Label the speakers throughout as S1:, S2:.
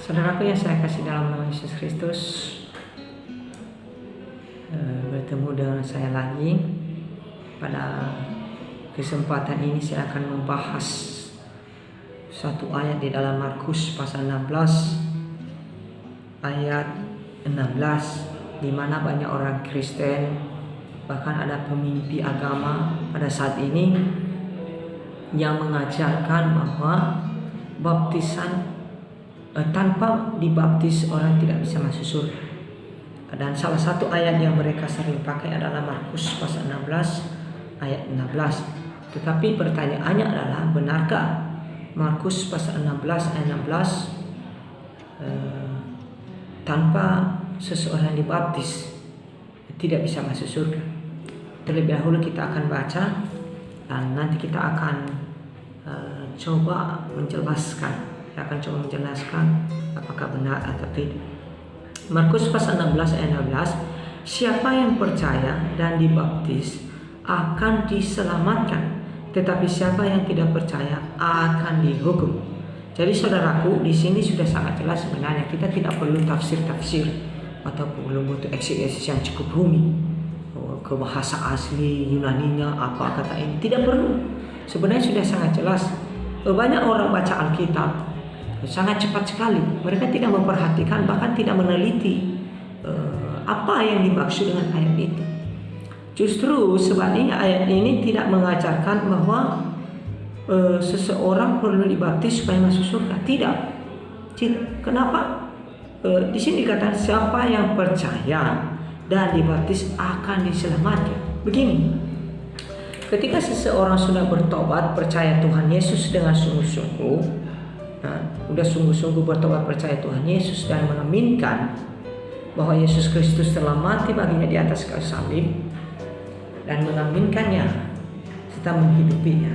S1: Saudaraku yang saya kasih dalam nama Yesus Kristus, bertemu dengan saya lagi. Pada kesempatan ini saya akan membahas satu ayat di dalam Markus pasal 16 ayat 16, di mana banyak orang Kristen, bahkan ada pemimpin agama pada saat ini yang mengajarkan bahwa baptisan tanpa dibaptis orang tidak bisa masuk surga. Dan salah satu ayat yang mereka sering pakai adalah Markus pasal 16 ayat 16. Tetapi pertanyaannya adalah, benarkah Markus pasal 16 ayat 16 tanpa seseorang dibaptis tidak bisa masuk surga? Terlebih dahulu kita akan baca dan nanti kita akan coba menjelaskan. Saya akan coba menjelaskan apakah benar atau tidak. Markus pasal 16 ayat 16, siapa yang percaya dan dibaptis akan diselamatkan, tetapi siapa yang tidak percaya akan dihukum. Jadi saudaraku, di sini sudah sangat jelas sebenarnya. Kita tidak perlu tafsir-tafsir atau belum butuh eksegesis yang cukup rumit. Ke bahasa asli Yunaninya apa kata ini, tidak perlu. Sebenarnya sudah sangat jelas. Banyak orang baca Alkitab sangat cepat sekali. Mereka tidak memperhatikan, bahkan tidak meneliti apa yang dimaksud dengan ayat itu. Justru sebaliknya, ayat ini tidak mengajarkan bahwa seseorang perlu dibaptis supaya masuk surga. Tidak. Kenapa? Di sini dikatakan siapa yang percaya dan dibaptis akan diselamatkan. Begini, ketika seseorang sudah bertobat, percaya Tuhan Yesus dengan sungguh-sungguh, udah sungguh-sungguh bertobat, percaya Tuhan Yesus dan mengaminkan bahwa Yesus Kristus telah mati baginya di atas kayu salib dan mengaminkannya serta menghidupinya,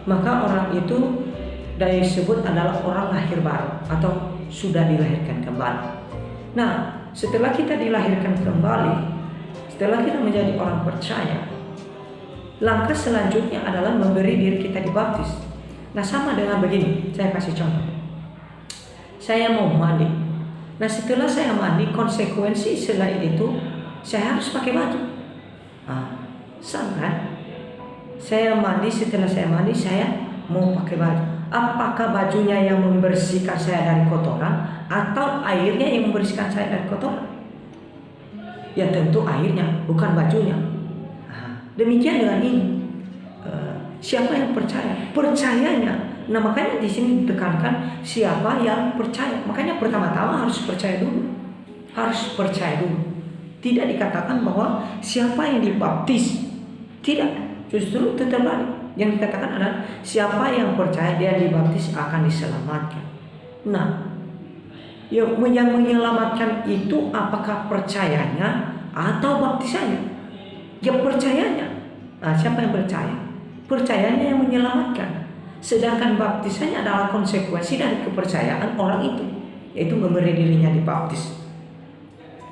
S1: maka orang itu disebut adalah orang lahir baru atau sudah dilahirkan kembali. Nah, setelah kita dilahirkan kembali, setelah kita menjadi orang percaya, langkah selanjutnya adalah memberi diri kita dibaptis. Nah, sama dengan begini, saya kasih contoh. Saya mau mandi. Nah, setelah saya mandi, konsekuensi setelah itu saya harus pakai baju. Sama kan? Saya mandi, setelah saya mandi saya mau pakai baju. Apakah bajunya yang membersihkan saya dari kotoran atau airnya yang membersihkan saya dari kotoran? Ya tentu airnya, bukan bajunya. Demikian dengan ini. Siapa yang percaya? Percayanya. Nah, makanya di sini ditekankan siapa yang percaya. Makanya pertama-tama harus percaya dulu. Harus percaya dulu. Tidak dikatakan bahwa siapa yang dibaptis. Tidak. Justru terbalik. Yang dikatakan adalah siapa yang percaya dan dibaptis akan diselamatkan. Nah, yang menyelamatkan itu apakah percayanya atau baptisannya? Yang percayanya. Nah, siapa yang percaya? Percayanya yang menyelamatkan. Sedangkan baptisannya adalah konsekuensi dari kepercayaan orang itu, yaitu memberi dirinya dibaptis.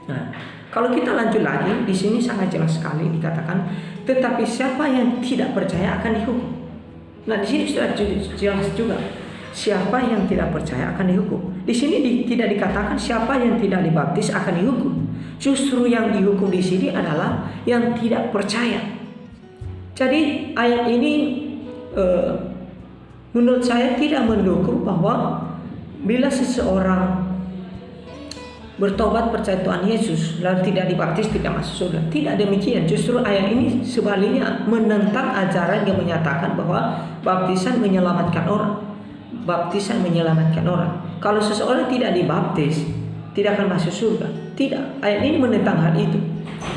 S1: Nah, kalau kita lanjut lagi, di sini sangat jelas sekali dikatakan, tetapi siapa yang tidak percaya akan dihukum. Nah, di sini sudah jelas juga, siapa yang tidak percaya akan dihukum. Di sini tidak dikatakan siapa yang tidak dibaptis akan dihukum. Justru yang dihukum di sini adalah yang tidak percaya. Jadi ayat ini menurut saya tidak mendukung bahwa bila seseorang bertobat percaya Tuhan Yesus lalu tidak dibaptis tidak masuk surga. Tidak demikian. Justru ayat ini sebaliknya menentang ajaran yang menyatakan bahwa baptisan menyelamatkan orang. Baptisan menyelamatkan orang. Kalau seseorang tidak dibaptis tidak akan masuk surga. Tidak. Ayat ini menentang hal itu.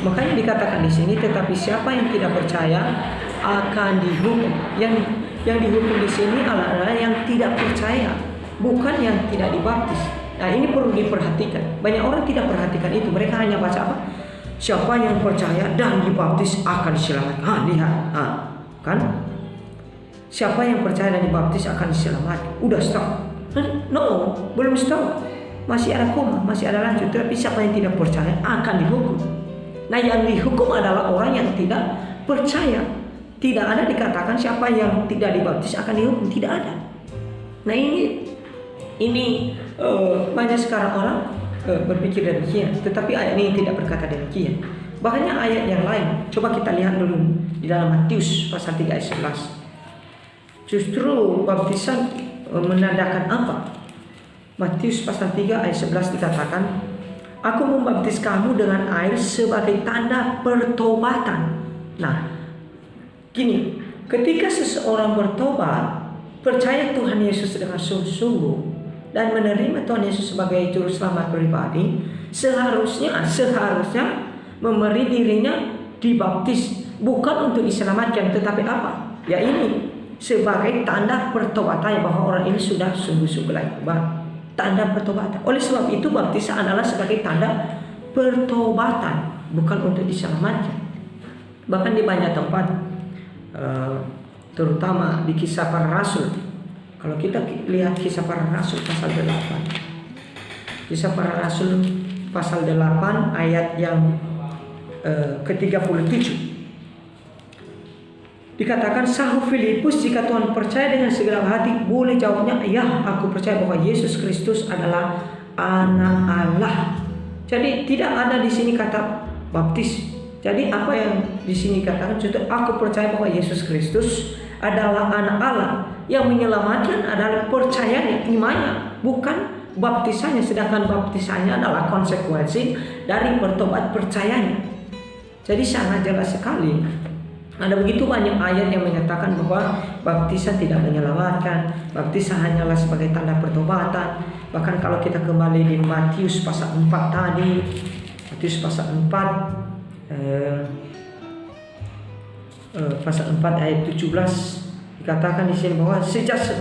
S1: Makanya dikatakan di sini, tetapi siapa yang tidak percaya akan dihukum. Yang dihukum di sini adalah yang tidak percaya, bukan yang tidak dibaptis. Nah, ini perlu diperhatikan. Banyak orang tidak perhatikan itu. Mereka hanya baca apa? Siapa yang percaya dan dibaptis akan diselamatkan. Lihat, kan? Siapa yang percaya dan dibaptis akan diselamatkan. Udah stop. No, belum stop. Masih ada koma, masih ada lanjut. Tapi siapa yang tidak percaya akan dihukum. Nah, yang dihukum adalah orang yang tidak percaya. Tidak ada dikatakan siapa yang tidak dibaptis akan dihukum. Tidak ada. Nah, ini Ini banyak sekarang orang berpikir demikian, tetapi ayat ini tidak berkata demikian. Bahkan ayat yang lain, coba kita lihat dulu di dalam Matius pasal 3 ayat 11. Justru baptisan menandakan apa? Matius pasal 3 ayat 11 dikatakan, aku membaptis kamu dengan air sebagai tanda pertobatan. Nah, gini, ketika seseorang bertobat, percaya Tuhan Yesus dengan sungguh-sungguh dan menerima Tuhan Yesus sebagai juru selamat pribadi, seharusnya memberi dirinya dibaptis, bukan untuk diselamatkan, tetapi apa? Ya ini sebagai tanda pertobatan bahwa orang ini sudah sungguh-sungguh layak bertobat. Tanda pertobatan. Oleh sebab itu baptisan adalah sebagai tanda pertobatan, bukan untuk diselamatkan. Bahkan di banyak tempat, terutama di Kisah Para Rasul. Kalau kita lihat Kisah Para Rasul pasal 8, Kisah Para Rasul pasal 8 ayat yang ke-37. Dikatakan, sahut Filipus, jika Tuhan percaya dengan segala hati, boleh jawabnya, ya, aku percaya bahwa Yesus Kristus adalah Anak Allah. Jadi tidak ada di sini kata baptis. Jadi apa yang di sini katakan, contoh, aku percaya bahwa Yesus Kristus adalah Anak Allah. Yang menyelamatkan adalah percayanya, imannya, bukan baptisannya. Sedangkan baptisannya adalah konsekuensi dari bertobat percayanya. Jadi sangat jelas sekali. Ada begitu banyak ayat yang menyatakan bahwa baptisan tidak menyelamatkan, baptisan hanyalah sebagai tanda pertobatan. Bahkan kalau kita kembali di Matius pasal 4 tadi, Matius pasal 4 pasal 4 ayat 17 dikatakan di sini bahwa sejak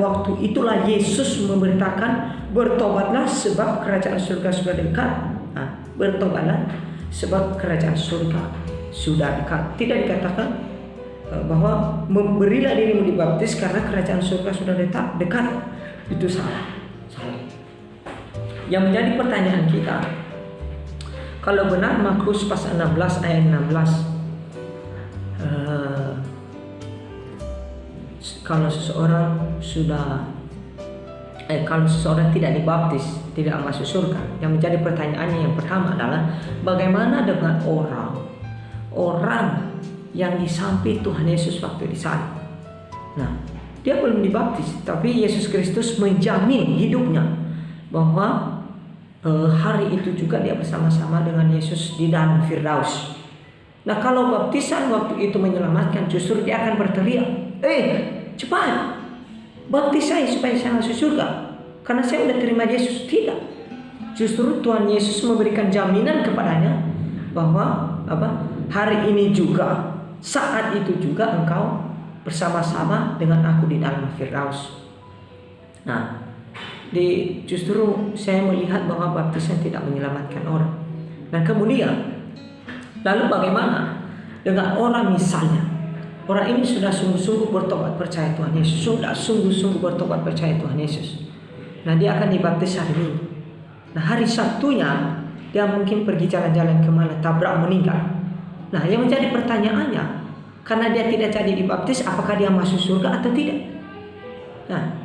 S1: waktu itulah Yesus memberitakan, bertobatlah sebab kerajaan surga sudah dekat. Bertobatlah sebab kerajaan surga sudah dekat. Tidak dikatakan bahwa memberilah dirimu dibaptis karena kerajaan surga sudah dekat. Itu salah. Yang menjadi pertanyaan kita, kalau benar Markus pasal 16 ayat 16, kalau seseorang tidak dibaptis, tidak masuk surga. Yang menjadi pertanyaannya yang pertama adalah, bagaimana dengan orang yang disalib Tuhan Yesus waktu disalib? Nah, dia belum dibaptis, tapi Yesus Kristus menjamin hidupnya bahwa hari itu juga dia bersama-sama dengan Yesus di dalam Firdaus. Nah, kalau baptisan waktu itu menyelamatkan, justru dia akan berteriak, cepat, baptis saya supaya saya masuk surga, karena saya sudah terima Yesus. Tidak, justru Tuhan Yesus memberikan jaminan kepadanya bahwa hari ini juga, saat itu juga engkau bersama-sama dengan aku di dalam Firdaus. Nah, justru saya melihat bahwa baptisan tidak menyelamatkan orang. Dan kemudian, lalu bagaimana dengan orang, misalnya orang ini sudah sungguh-sungguh bertobat percaya Tuhan Yesus, sudah sungguh-sungguh bertobat percaya Tuhan Yesus. Nah, dia akan dibaptis hari ini. Nah, hari Sabtunya dia mungkin pergi jalan-jalan kemana, tabrak, meninggal. Nah, yang menjadi pertanyaannya, karena dia tidak jadi dibaptis, apakah dia masuk surga atau tidak? Nah,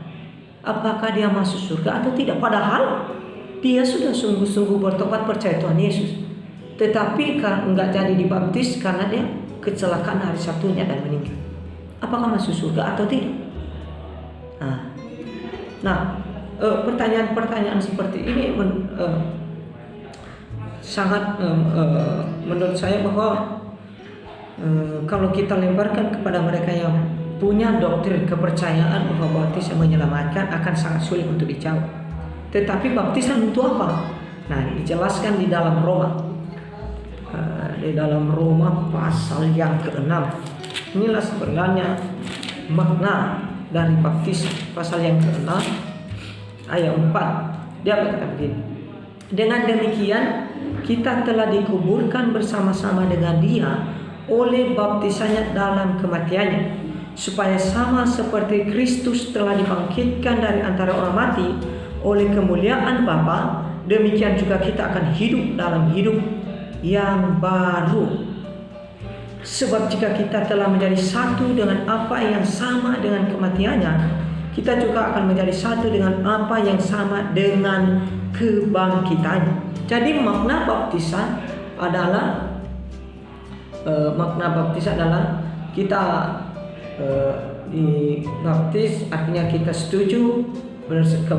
S1: apakah dia masuk surga atau tidak? Padahal dia sudah sungguh-sungguh bertobat percaya Tuhan Yesus, tetapi enggak jadi dibaptis karena dia kecelakaan hari Sabtunya dan meninggal. Apakah masuk surga atau tidak? Nah, pertanyaan-pertanyaan seperti ini sangat menurut saya bahwa kalau kita lemparkan kepada mereka yang punya doktrin kepercayaan bahwa baptisan menyelamatkan, akan sangat sulit untuk dijawab. Tetapi baptisan untuk apa? Nah, dijelaskan di dalam Roma pasal yang ke-6. Inilah sebenarnya makna dari baptis. Pasal yang ke-6 ayat 4, dia berkata begini, dengan demikian kita telah dikuburkan bersama-sama dengan dia oleh baptisannya dalam kematiannya, supaya sama seperti Kristus telah dibangkitkan dari antara orang mati oleh kemuliaan Bapa, demikian juga kita akan hidup dalam hidup yang baru. Sebab jika kita telah menjadi satu dengan apa yang sama dengan kematiannya, kita juga akan menjadi satu dengan apa yang sama dengan kebangkitan. Jadi makna baptisan adalah kita dibaptis, artinya kita setuju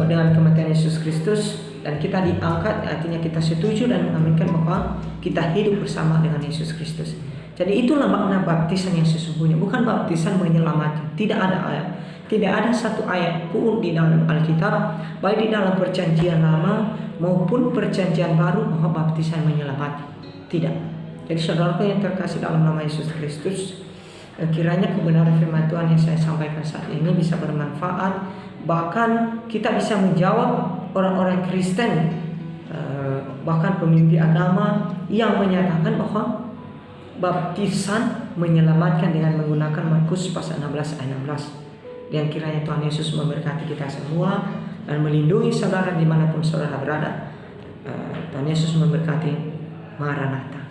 S1: dengan kematian Yesus Kristus, dan kita diangkat, artinya kita setuju dan mengaminkan bahwa kita hidup bersama dengan Yesus Kristus. Jadi itulah makna baptisan yang sesungguhnya, bukan baptisan menyelamatkan. Tidak ada satu ayat pun di dalam Alkitab, baik di dalam Perjanjian Lama maupun Perjanjian Baru, bahwa baptisan menyelamatkan. Tidak. Jadi saudaraku yang terkasih dalam nama Yesus Kristus, kiranya kebenaran firman Tuhan yang saya sampaikan saat ini bisa bermanfaat. Bahkan kita bisa menjawab orang-orang Kristen, bahkan pemimpin agama yang menyatakan bahwa baptisan menyelamatkan dengan menggunakan Markus pasal 16 ayat 16. Dan kiranya Tuhan Yesus memberkati kita semua dan melindungi saudara dimanapun saudara berada. Tuhan Yesus memberkati. Maranatha.